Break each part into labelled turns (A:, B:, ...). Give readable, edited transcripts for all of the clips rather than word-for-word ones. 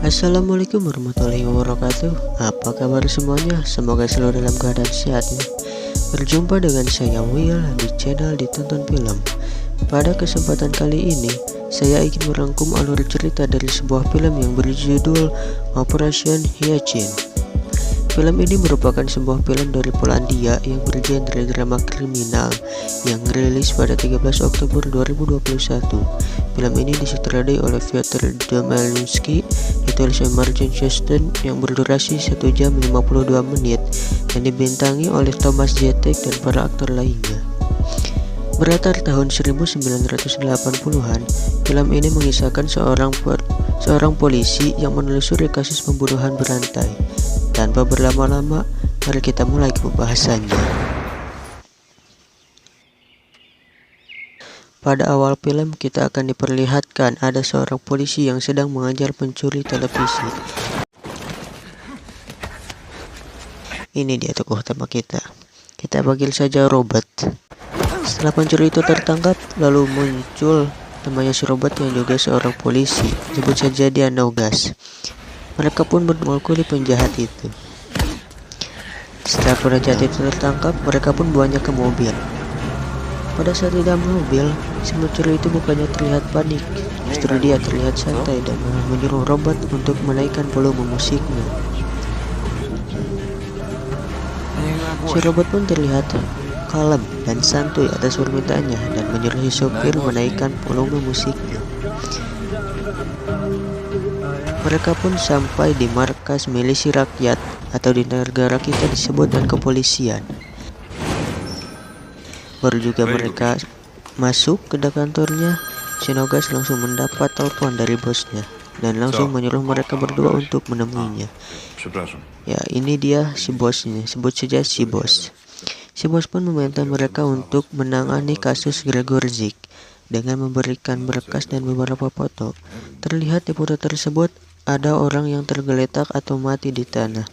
A: Assalamualaikum warahmatullahi wabarakatuh. Apa kabar semuanya? Semoga selalu dalam keadaan sehat nih. Berjumpa dengan saya Will di channel Ditonton Film. Pada kesempatan kali ini, saya ingin merangkum alur cerita dari sebuah film yang berjudul Operation Hyacinth. Film ini merupakan sebuah film dari Polandia yang bergenre drama kriminal yang rilis pada 13 Oktober 2021. Film ini disutradarai oleh Piotr Domaniewski, ditulis oleh Martin Cheston yang berdurasi 1 jam 52 menit dan dibintangi oleh Thomas Jetek dan para aktor lainnya. Berlatar tahun 1980-an, film ini mengisahkan seorang polisi yang menelusuri kasus pembunuhan berantai. Tanpa berlama-lama, mari kita mulai ke pembahasannya. Pada awal film, kita akan diperlihatkan ada seorang polisi yang sedang mengejar pencuri televisi. Ini dia tokoh utama kita. Kita panggil saja Robert. Setelah pencuri itu tertangkap, lalu muncul temannya si Robert yang juga seorang polisi. Sebut saja dia Nogas. Mereka pun memukuli penjahat itu. Setelah penjahat itu tertangkap, mereka pun bawanya ke mobil. Pada saat di dalam mobil, si pencuri itu bukannya terlihat panik, justru dia terlihat santai dan menyuruh Robert untuk menaikkan volume musiknya. Si Robert pun terlihat kalem dan santuy atas permintaannya dan menyuruh si sopir menaikkan volume musiknya. Mereka pun sampai di markas milisi rakyat atau di negara kita disebut dengan kepolisian. Baru juga mereka masuk ke kantornya, si Nogas langsung mendapat telepon dari bosnya dan langsung menyuruh mereka berdua untuk menemuinya. Ya, ini dia si bosnya, sebut saja si bos. Si bos pun meminta mereka untuk menangani kasus Gregorzik dengan memberikan berkas dan beberapa foto. Terlihat di foto tersebut ada orang yang tergeletak atau mati di tanah.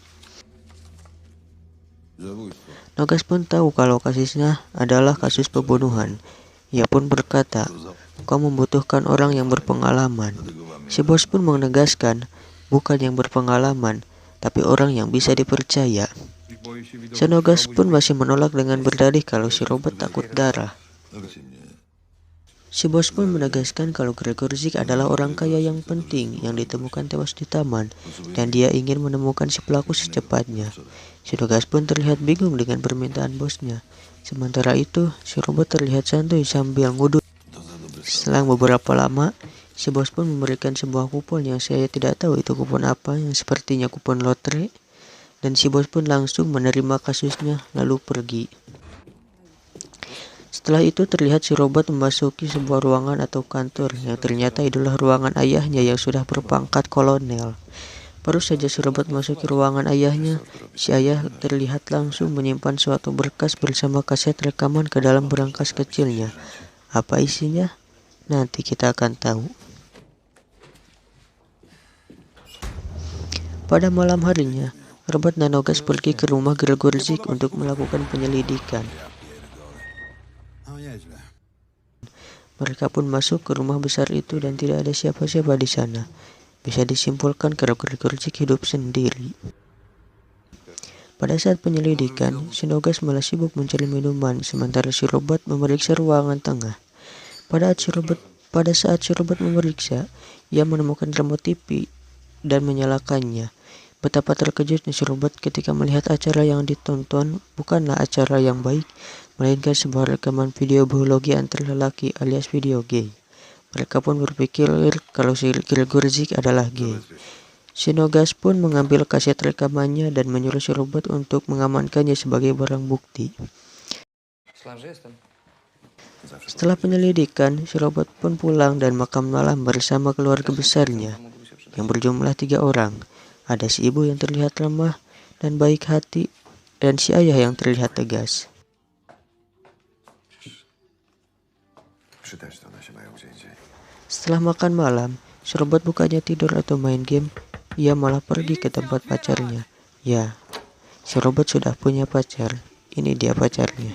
A: Nogas pun tahu kalau kasusnya adalah kasus pembunuhan. Ia pun berkata, "Kau membutuhkan orang yang berpengalaman." Si bos pun menegaskan, bukan yang berpengalaman, tapi orang yang bisa dipercaya. Si Nogas pun masih menolak dengan berdalih kalau si Robert takut darah. Si bos pun menegaskan kalau Gregorzik adalah orang kaya yang penting yang ditemukan tewas di taman dan dia ingin menemukan si pelaku secepatnya. Si Nogas pun terlihat bingung dengan permintaan bosnya. Sementara itu, si Robert terlihat santuy sambil ngudut. Selang beberapa lama, si bos pun memberikan sebuah kupon yang saya tidak tahu itu kupon apa, yang sepertinya kupon lotre, dan si bos pun langsung menerima kasusnya lalu pergi. Setelah itu terlihat si Robert memasuki sebuah ruangan atau kantor yang ternyata adalah ruangan ayahnya yang sudah berpangkat kolonel. Baru saja si Robert memasuki ruangan ayahnya, si ayah terlihat langsung menyimpan suatu berkas bersama kaset rekaman ke dalam berangkas kecilnya. Apa isinya? Nanti kita akan tahu. Pada malam harinya, Robert dan Nogas pergi ke rumah Gregorzik untuk melakukan penyelidikan. Mereka pun masuk ke rumah besar itu dan tidak ada siapa-siapa di sana. Bisa disimpulkan kalau Gregorzik hidup sendiri. Pada saat penyelidikan, si Nogas malah sibuk mencari minuman, sementara si Robert memeriksa ruangan tengah. Pada saat si Robert memeriksa, ia menemukan remote TV dan menyalakannya. Betapa terkejutnya si Robert ketika melihat acara yang ditonton bukanlah acara yang baik, melainkan sebuah rekaman video biologi antar lelaki alias video gay. Mereka pun berpikir kalau si Gregorzik adalah gay. Si Nogas pun mengambil kaset rekamannya dan menyuruh si Robert untuk mengamankannya sebagai barang bukti. Setelah penyelidikan, si Robert pun pulang dan makan malam bersama keluarga besarnya yang berjumlah 3 orang. Ada si ibu yang terlihat lemah dan baik hati dan si ayah yang terlihat tegas. Setelah makan malam, si Robert bukannya tidur atau main game, ia malah pergi ke tempat pacarnya. Ya, si Robert sudah punya pacar. Ini dia pacarnya.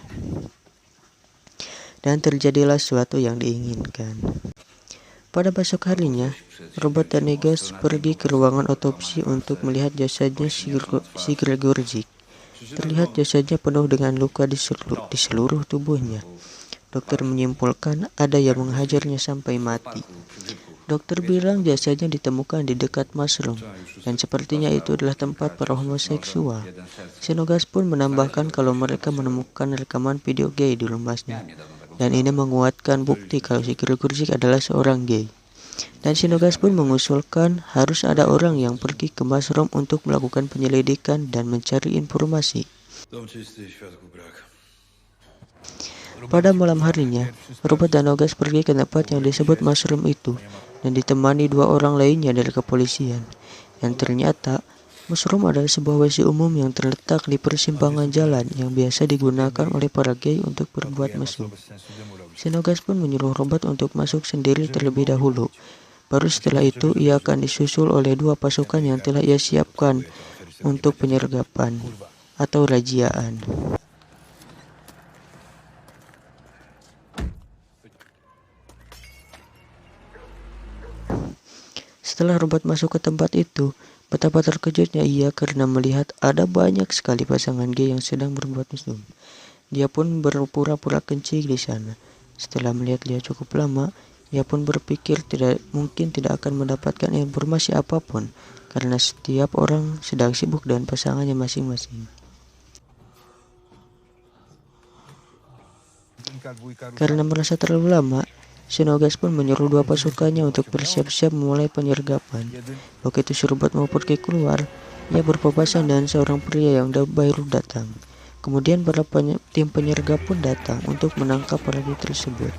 A: Dan terjadilah sesuatu yang diinginkan. Pada besok harinya, Robert dan Negas pergi ke ruangan otopsi untuk melihat jasadnya si Gregorzik. Terlihat jasadnya penuh dengan luka di seluruh tubuhnya. Dokter menyimpulkan ada yang menghajarnya sampai mati. Dokter bilang jasadnya ditemukan di dekat mushroom, dan sepertinya itu adalah tempat para homoseksual. Sinogas pun menambahkan kalau mereka menemukan rekaman video gay di rumahnya, dan ini menguatkan bukti kalau si Gregorzik adalah seorang gay. Dan Sinogas pun mengusulkan harus ada orang yang pergi ke mushroom untuk melakukan penyelidikan dan mencari informasi. Pada malam harinya, Robert dan Nogas pergi ke tempat yang disebut mushroom itu dan ditemani 2 orang lainnya dari kepolisian. Yang ternyata, mushroom adalah sebuah WC umum yang terletak di persimpangan jalan yang biasa digunakan oleh para gay untuk berbuat mesum. Sinogas pun menyuruh Robert untuk masuk sendiri terlebih dahulu. Baru setelah itu ia akan disusul oleh 2 pasukan yang telah ia siapkan untuk penyergapan atau rajiaan. Setelah Robert masuk ke tempat itu, betapa terkejutnya ia karena melihat ada banyak sekali pasangan gay yang sedang berbuat mesum. Dia pun berpura-pura kencing di sana. Setelah melihat dia cukup lama, ia pun berpikir tidak akan mendapatkan informasi apapun karena setiap orang sedang sibuk dengan pasangannya masing-masing. Karena merasa terlalu lama, Sinogas pun menyuruh 2 pasukannya untuk bersiap-siap memulai penyergapan. Begitu si Robert mau pergi keluar, ia berpapasan dengan seorang pria yang baru datang. Kemudian para tim penyergap pun datang untuk menangkap para gay tersebut.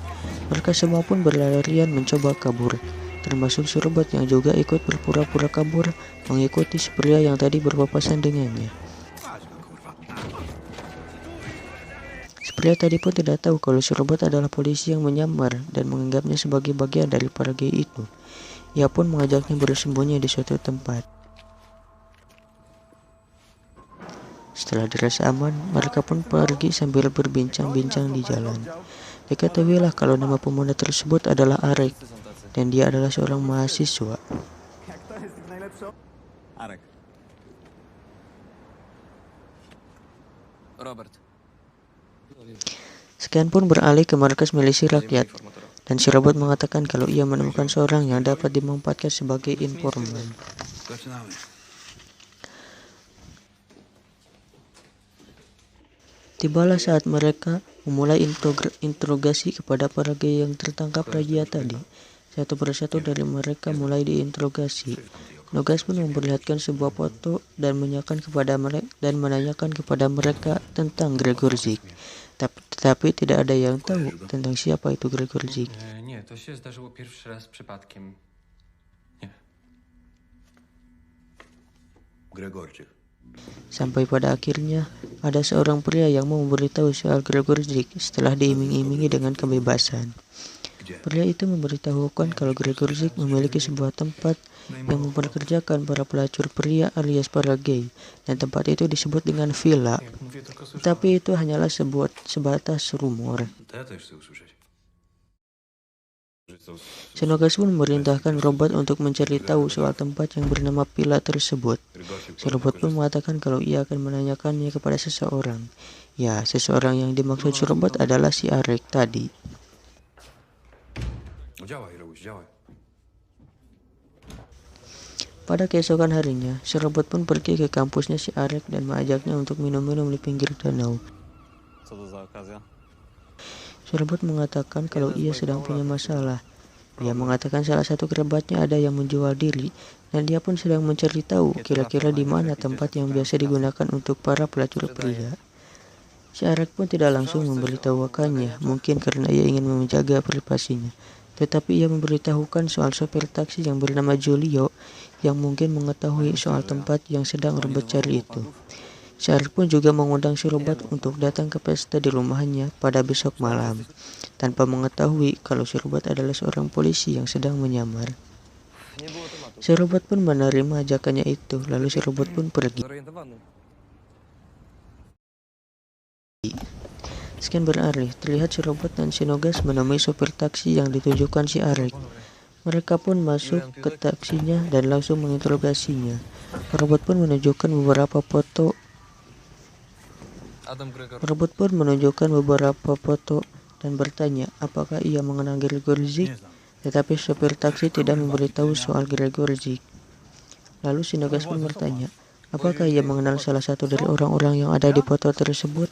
A: Mereka semua pun berlarian mencoba kabur, termasuk si Robert yang juga ikut berpura-pura kabur mengikuti si pria yang tadi berpapasan dengannya. Pria tadi pun tidak tahu kalau si Robert adalah polisi yang menyamar dan menganggapnya sebagai bagian dari para gay itu. Ia pun mengajaknya bersembunyi di suatu tempat. Setelah dirasa aman, mereka pun pergi sambil berbincang-bincang di jalan. Diketahuilah kalau nama pemuda tersebut adalah Arek, dan dia adalah seorang mahasiswa.
B: Robert.
A: Sekian pun beralih ke markas milisi rakyat, dan si Robert mengatakan kalau ia menemukan seorang yang dapat dimanfaatkan sebagai informan. Tibalah saat mereka memulai interogasi kepada para gay yang tertangkap razia tadi. Satu persatu dari mereka mulai diinterogasi. Nogas pun memperlihatkan sebuah foto dan menanyakan kepada mereka tentang Gregorzik. Tetapi tidak ada yang tahu tentang siapa itu Gregorzik.
B: Nie, to się zdarzyło pierwszy raz przypadkiem. Nie.
C: Gregorczyk.
A: Sampai pada akhirnya ada seorang pria yang mau memberitahu soal Gregorzik setelah diiming-imingi dengan kebebasan. Pria itu memberitahukan kalau Gregorzik memiliki sebuah tempat yang mempekerjakan para pelacur pria alias para gay, dan tempat itu disebut dengan villa. Tetapi itu hanyalah sebatas rumor. Sinogas pun memerintahkan Robert untuk mencari tahu soal tempat yang bernama villa tersebut. Si Robert pun mengatakan kalau ia akan menanyakannya kepada seseorang. Ya, seseorang yang dimaksud si Robert adalah si Arek tadi. Pada keesokan harinya, si Robert pun pergi ke kampusnya si Arek dan mengajaknya untuk minum-minum di pinggir danau. Si Robert mengatakan kalau ia sedang punya masalah. Dia mengatakan salah satu kerabatnya ada yang menjual diri, dan dia pun sedang mencari tahu kira-kira di mana tempat yang biasa digunakan untuk para pelacur pria. Si Arek pun tidak langsung memberitahukannya, mungkin karena ia ingin menjaga privasinya. Tetapi ia memberitahukan soal sopir taksi yang bernama Julio yang mungkin mengetahui soal tempat yang sedang Robert cari itu. Si Arek pun juga mengundang si Robert untuk datang ke pesta di rumahnya pada besok malam, tanpa mengetahui kalau si Robert adalah seorang polisi yang sedang menyamar. Si Robert pun menerima ajakannya itu, lalu si Robert pun pergi. Sekian beralih, terlihat si Robert dan si Nogas menemui sopir taksi yang ditujukan si Arek. Mereka pun masuk ke taksinya dan langsung menginterogasinya. Robot pun menunjukkan beberapa foto dan bertanya apakah ia mengenal Gregor Zik, tetapi sopir taksi tidak memberitahu soal Gregor Zik. Lalu Sinogas pun bertanya, apakah ia mengenal salah satu dari orang-orang yang ada di foto tersebut?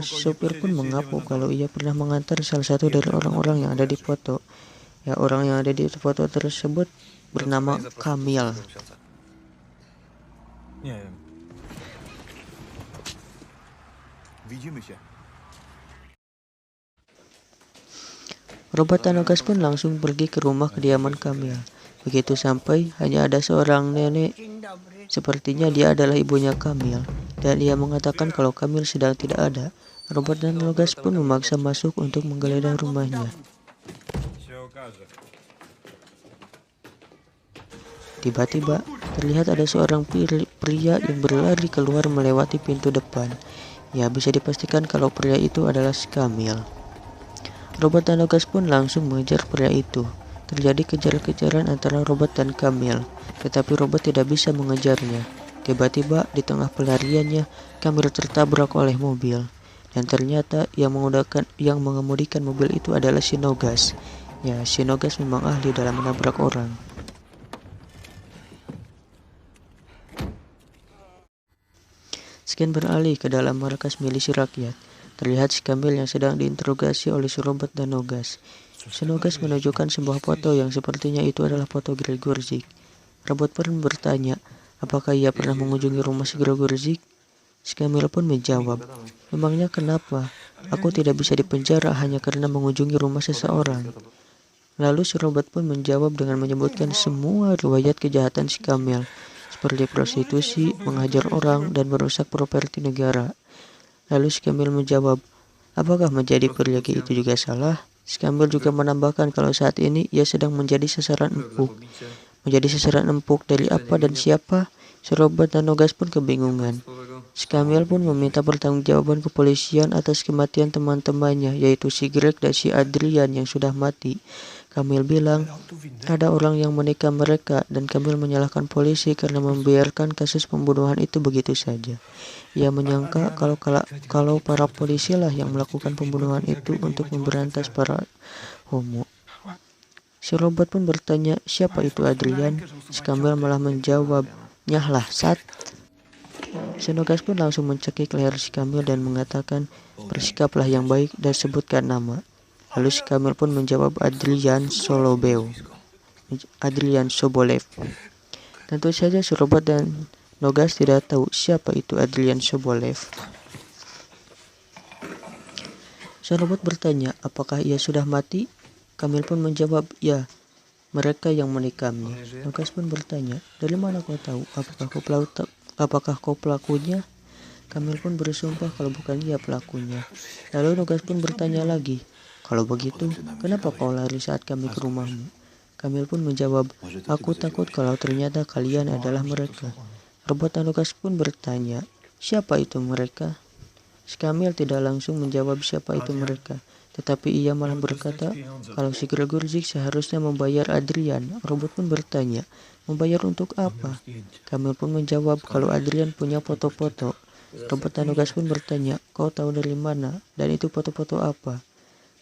A: Sopir pun mengaku kalau ia pernah mengantar salah satu dari orang-orang yang ada di foto. Ya, orang yang ada di foto tersebut bernama Kamil.
C: Nie wiem. Widzimy się.
A: Robot Tanogas pun langsung pergi ke rumah kediaman Kamil. Begitu sampai, hanya ada seorang nenek. Sepertinya dia adalah ibunya Kamil, dan ia mengatakan kalau Kamil sedang tidak ada. Robot Tanogas pun memaksa masuk untuk menggeledah rumahnya. Tiba-tiba, terlihat ada seorang pria yang berlari keluar melewati pintu depan. Ya, bisa dipastikan kalau pria itu adalah si Kamil. Robot Tanogas pun langsung mengejar pria itu. Terjadi kejar-kejaran antara robot dan Kamil, tetapi robot tidak bisa mengejarnya. Tiba-tiba, di tengah pelariannya, Kamil tertabrak oleh mobil. Dan ternyata yang mengemudikan mobil itu adalah Sinogas. Ya, Sinogas memang ahli dalam menabrak orang. Scan beralih ke dalam markas milisi rakyat. Terlihat si Kamil yang sedang diinterogasi oleh si robot Tanogas. Sinogas menunjukkan sebuah foto yang sepertinya itu adalah foto Gregor Zik. Robot pun bertanya, apakah ia pernah mengunjungi rumah si Gregor Zik? Si Kamil pun menjawab, memangnya kenapa? Aku tidak bisa dipenjara hanya karena mengunjungi rumah seseorang. Lalu si robot pun menjawab dengan menyebutkan semua riwayat kejahatan si Kamil, seperti prostitusi, menghajar orang, dan merusak properti negara. Lalu si Kamil menjawab, apakah menjadi perjagi itu juga salah? Si Kamil juga menambahkan kalau saat ini ia sedang menjadi sasaran empuk. Menjadi sasaran empuk dari apa dan siapa? Si robot Tanogas pun kebingungan. Si Kamil pun meminta pertanggungjawaban kepolisian atas kematian teman-temannya, yaitu si Greg dan si Adrian yang sudah mati. Kamil bilang ada orang yang menikam mereka, dan Kamil menyalahkan polisi karena membiarkan kasus pembunuhan itu begitu saja. Ia menyangka kalau para polisi lah yang melakukan pembunuhan itu untuk memberantas para homo. Si robot pun bertanya, siapa itu Adrian? Si Kamil malah menjawab, nyahlah Sat. Sinogas pun langsung mencekik leher si Kamil dan mengatakan, bersikaplah yang baik dan sebutkan nama. Lalu si Kamil pun menjawab Adrian Sobolev. Tentu saja si robot dan Nogas tidak tahu siapa itu Adrian Sobolev. Si robot bertanya, apakah ia sudah mati? Kamil pun menjawab, ya, mereka yang menikamnya. Nogas pun bertanya, dari mana kau tahu? Apakah kau pelakunya? Kamil pun bersumpah kalau bukan ia pelakunya. Lalu Nogas pun bertanya lagi, kalau begitu, kenapa kau lari saat kami ke rumahmu? Kamil pun menjawab, aku takut kalau ternyata kalian adalah mereka. Robot Nogas pun bertanya, siapa itu mereka? Si Kamil tidak langsung menjawab siapa itu mereka, tetapi ia malah berkata kalau si Gregor Zik seharusnya membayar Adrian. Robot pun bertanya, membayar untuk apa? Kamil pun menjawab kalau Adrian punya foto-foto. Robot Nogas pun bertanya, kau tahu dari mana? Dan itu foto-foto apa?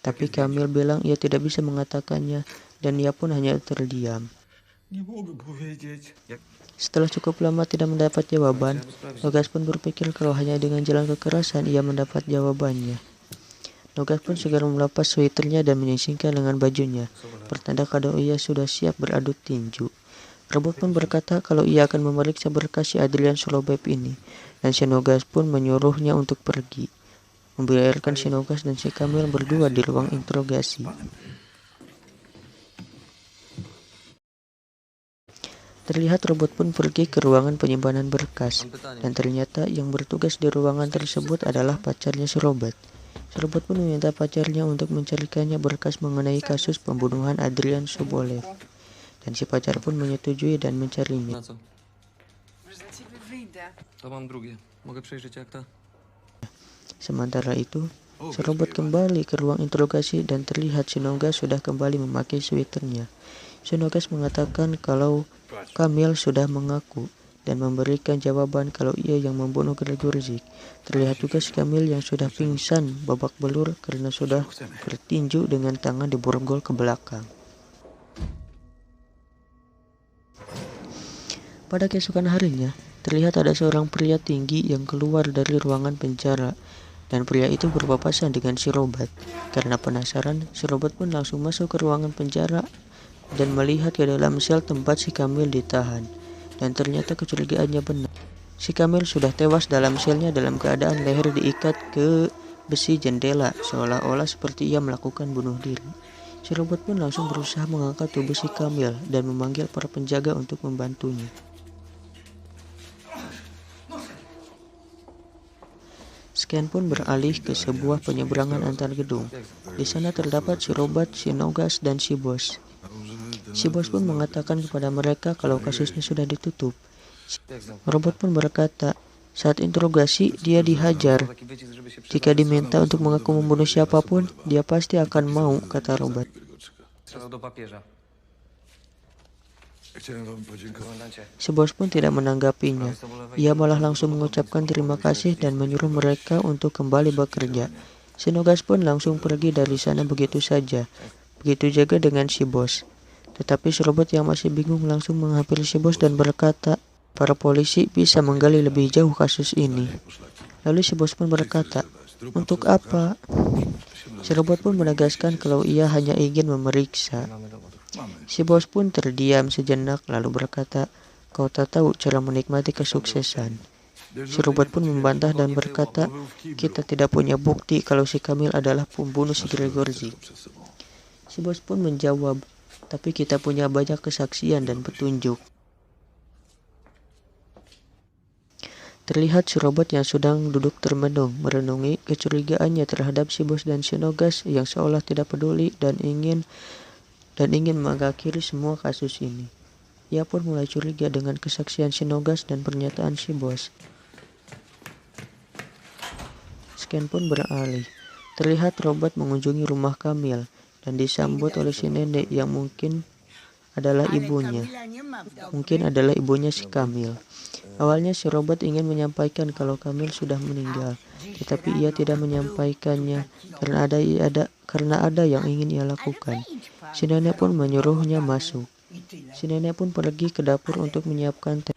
A: Tapi Kamil bilang ia tidak bisa mengatakannya, dan ia pun hanya terdiam. Setelah cukup lama tidak mendapat jawaban, Nogas pun berpikir kalau hanya dengan jalan kekerasan ia mendapat jawabannya. Nogas pun segera melepas sweaternya dan menyisingkan lengan bajunya, pertanda kalau ia sudah siap beradu tinju. Robot pun berkata kalau ia akan memeriksa berkas si Adrian Sobolev ini, dan si Nogas pun menyuruhnya untuk pergi, membiarkan si Nogas dan si Kamil berdua di ruang interogasi. Terlihat robot pun pergi ke ruangan penyimpanan berkas, dan ternyata yang bertugas di ruangan tersebut adalah pacarnya si robot. Si robot pun meminta pacarnya untuk mencarikannya berkas mengenai kasus pembunuhan Adrian Sobolev, dan si pacar pun menyetujui dan mencarinya.
B: Na co? To mam drugie. Mogę przejrzeć akta?
A: Sementara itu, Serobot kembali ke ruang interogasi dan terlihat Shinogas sudah kembali memakai sweaternya. Shinogas mengatakan kalau Kamil sudah mengaku dan memberikan jawaban kalau ia yang membunuh Gregorzik. Terlihat juga si Kamil yang sudah pingsan babak belur karena sudah bertinju dengan tangan diborgol ke belakang. Pada keesokan harinya, terlihat ada seorang pria tinggi yang keluar dari ruangan penjara, dan pria itu berpapasan dengan si Robot. Karena penasaran, si Robot pun langsung masuk ke ruangan penjara dan melihat ke dalam sel tempat si Kamil ditahan. Dan ternyata kecurigaannya benar. Si Kamil sudah tewas dalam selnya dalam keadaan leher diikat ke besi jendela, seolah-olah seperti ia melakukan bunuh diri. Si Robot pun langsung berusaha mengangkat tubuh si Kamil dan memanggil para penjaga untuk membantunya. Scan pun beralih ke sebuah penyeberangan antar gedung. Di sana terdapat si Robot, si Nogas, dan si Bos. Si Bos pun mengatakan kepada mereka kalau kasusnya sudah ditutup. Robot pun berkata, saat interogasi dia dihajar. Jika diminta untuk mengaku membunuh siapapun, dia pasti akan mau, kata Robot. Si Bos pun tidak menanggapinya. Ia malah langsung mengucapkan terima kasih dan menyuruh mereka untuk kembali bekerja. Si Nogas pun langsung pergi dari sana begitu saja. Begitu juga dengan si Bos. Tetapi si Robot yang masih bingung langsung menghampiri si Bos dan berkata, para polisi bisa menggali lebih jauh kasus ini. Lalu si Bos pun berkata, untuk apa? Si Robot pun menegaskan kalau ia hanya ingin memeriksa. Si Bos pun terdiam sejenak lalu berkata, kau tak tahu cara menikmati kesuksesan. Si Robot pun membantah dan berkata, kita tidak punya bukti kalau si Kamil adalah pembunuh si Gregorzik. Si Bos pun menjawab, tapi kita punya banyak kesaksian dan petunjuk. Terlihat si Robot yang sedang duduk termenung, merenungi kecurigaannya terhadap si Bos dan si Nogas yang seolah tidak peduli dan ingin mengakhiri semua kasus ini. Ia pun mulai curiga dengan kesaksian si Nogas dan pernyataan si Bos. Scan pun beralih. Terlihat Robot mengunjungi rumah Kamil dan disambut oleh si nenek yang mungkin adalah ibunya. Si Kamil. Awalnya si Robot ingin menyampaikan kalau Kamil sudah meninggal, tetapi ia tidak menyampaikannya karena ada yang ingin ia lakukan. Si nenek pun menyuruhnya masuk. Si nenek pun pergi ke dapur untuk menyiapkan teh.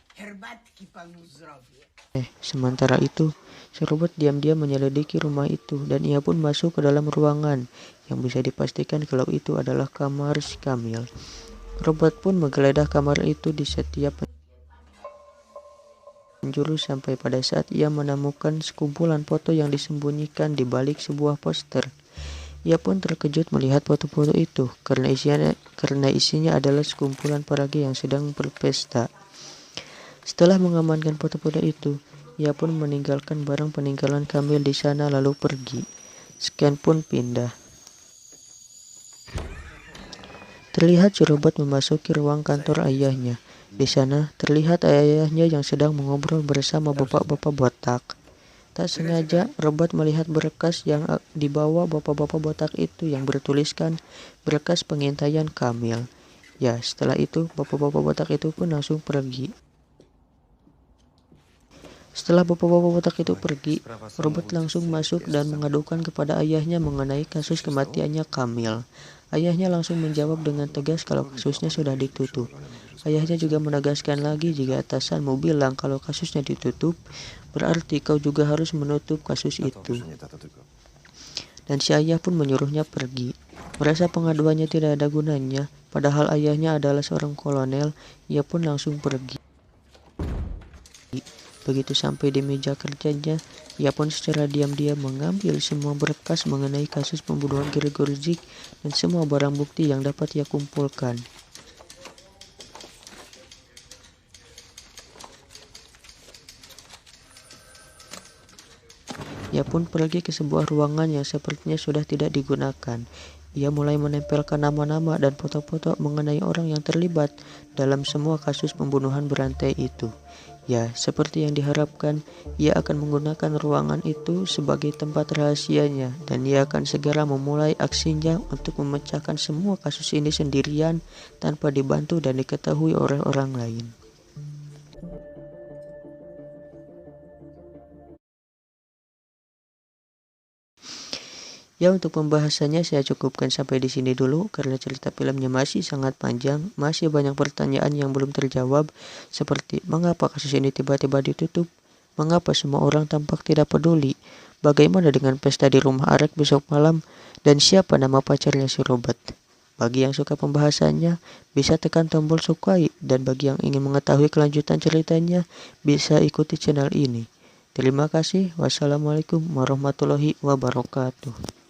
A: Sementara itu, si Robot diam-diam menyelidiki rumah itu dan ia pun masuk ke dalam ruangan yang bisa dipastikan kalau itu adalah kamar si Kamil. Robot pun menggeledah kamar itu di setiap penjuru sampai pada saat ia menemukan sekumpulan foto yang disembunyikan di balik sebuah poster. Ia pun terkejut melihat foto-foto itu karena isinya adalah sekumpulan paraga yang sedang berpesta. Setelah mengamankan foto-foto itu, ia pun meninggalkan barang peninggalan Kamil di sana lalu pergi. Scan pun pindah. Terlihat si Robot memasuki ruang kantor ayahnya. Di sana terlihat ayahnya yang sedang mengobrol bersama bapak-bapak botak. Tak sengaja Robot melihat berkas yang dibawa bapak-bapak botak itu yang bertuliskan berkas pengintaian Kamil. Ya, setelah itu bapak-bapak botak itu pun langsung pergi. Setelah bapak-bapak botak itu pergi, Robot langsung masuk dan mengadukan kepada ayahnya mengenai kasus kematiannya Kamil. Ayahnya langsung menjawab dengan tegas kalau kasusnya sudah ditutup. Ayahnya juga menegaskan lagi jika atasanmu bilang kalau kasusnya ditutup, berarti kau juga harus menutup kasus itu. Dan si ayah pun menyuruhnya pergi. Merasa pengaduannya tidak ada gunanya, padahal ayahnya adalah seorang kolonel, ia pun langsung pergi. Begitu sampai di meja kerjanya, ia pun secara diam-diam mengambil semua berkas mengenai kasus pembunuhan Gregorzik dan semua barang bukti yang dapat ia kumpulkan. Ia pun pergi ke sebuah ruangan yang sepertinya sudah tidak digunakan. Ia mulai menempelkan nama-nama dan foto-foto mengenai orang yang terlibat dalam semua kasus pembunuhan berantai itu. Ya, seperti yang diharapkan, ia akan menggunakan ruangan itu sebagai tempat rahasianya dan ia akan segera memulai aksinya untuk memecahkan semua kasus ini sendirian tanpa dibantu dan diketahui oleh orang lain. Ya, untuk pembahasannya saya cukupkan sampai di sini dulu karena cerita filmnya masih sangat panjang, masih banyak pertanyaan yang belum terjawab seperti mengapa kasus ini tiba-tiba ditutup, mengapa semua orang tampak tidak peduli, bagaimana dengan pesta di rumah Arek besok malam, dan siapa nama pacarnya si Robert. Bagi yang suka pembahasannya, bisa tekan tombol sukai dan bagi yang ingin mengetahui kelanjutan ceritanya, bisa ikuti channel ini. Terima kasih. Wassalamualaikum warahmatullahi wabarakatuh.